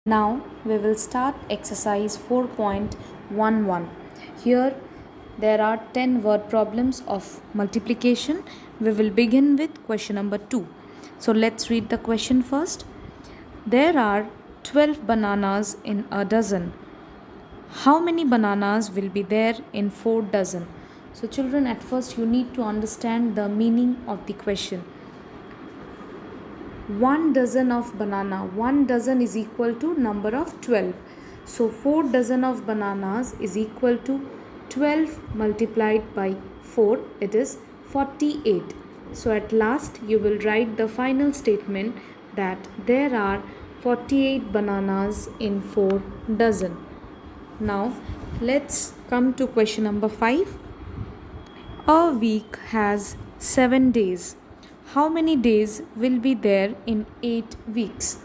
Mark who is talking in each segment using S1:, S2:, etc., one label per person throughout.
S1: Now we will start exercise 4.11. Here there are 10 word problems of multiplication. We will begin with question number 2. So let's read the question first. There are 12 bananas in a dozen. How many bananas will be there in 4 dozen? So children, at first you need to understand the meaning of the question. 1 dozen of banana, 1 dozen is equal to number of 12. So 4 dozen of bananas is equal to 12 multiplied by 4, it is 48. So at last you will write the final statement that there are 48 bananas in 4 dozen. Now let's come to question number 5. A week has 7 days. How many days will be there in 8 weeks?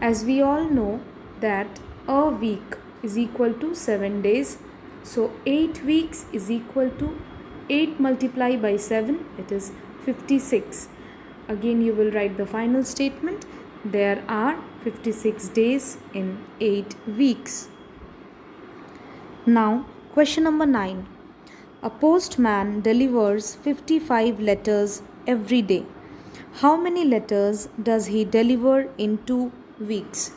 S1: As we all know that a week is equal to 7 days. So 8 weeks is equal to 8 multiplied by 7, it is 56. Again you will write the final statement. There are 56 days in 8 weeks. Now question number 9. A postman delivers 55 letters every day. How many letters does he deliver in 2 weeks?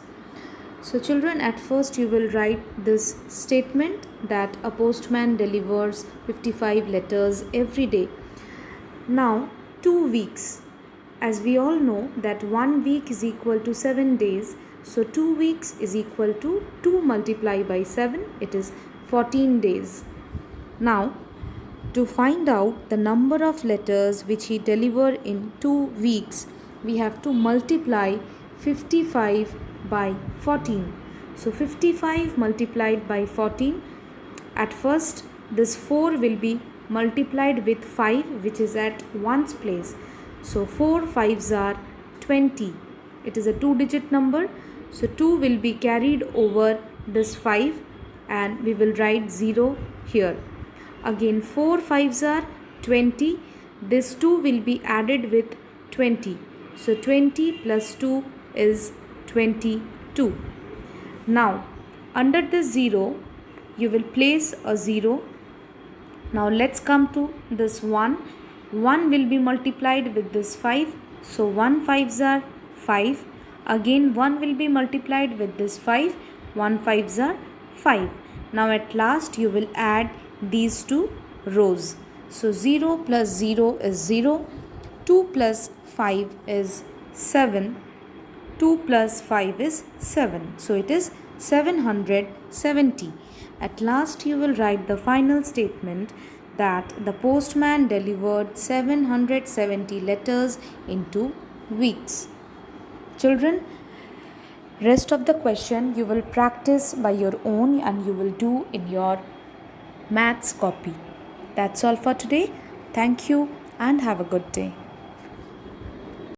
S1: So children, at first you will write this statement that a postman delivers 55 letters every day. Now 2 weeks. As we all know that 1 week is equal to 7 days. So 2 weeks is equal to 2 multiplied by 7, it is 14 days. Now to find out the number of letters which he delivered in 2 weeks, we have to multiply 55 by 14. So 55 multiplied by 14, at first this 4 will be multiplied with 5 which is at 1's place. So 4 5s are 20. It is a 2-digit number. So 2 will be carried over this 5 and we will write 0 here. Again 4 5s are 20. This 2 will be added with 20. So 20 plus 2 is 22. Now under this 0 you will place a 0. Now let's come to this 1. 1 will be multiplied with this 5. So 1 5s are 5. Again 1 will be multiplied with this 5. 1 5s are 5. Now at last you will add these two rows. So 0 plus 0 is 0. 2 plus 5 is 7. 2 plus 5 is 7. So it is 770. At last you will write the final statement that the postman delivered 770 letters in 2 weeks. Children, rest of the question you will practice by your own and you will do in your maths copy. That's all for today. Thank you and have a good day.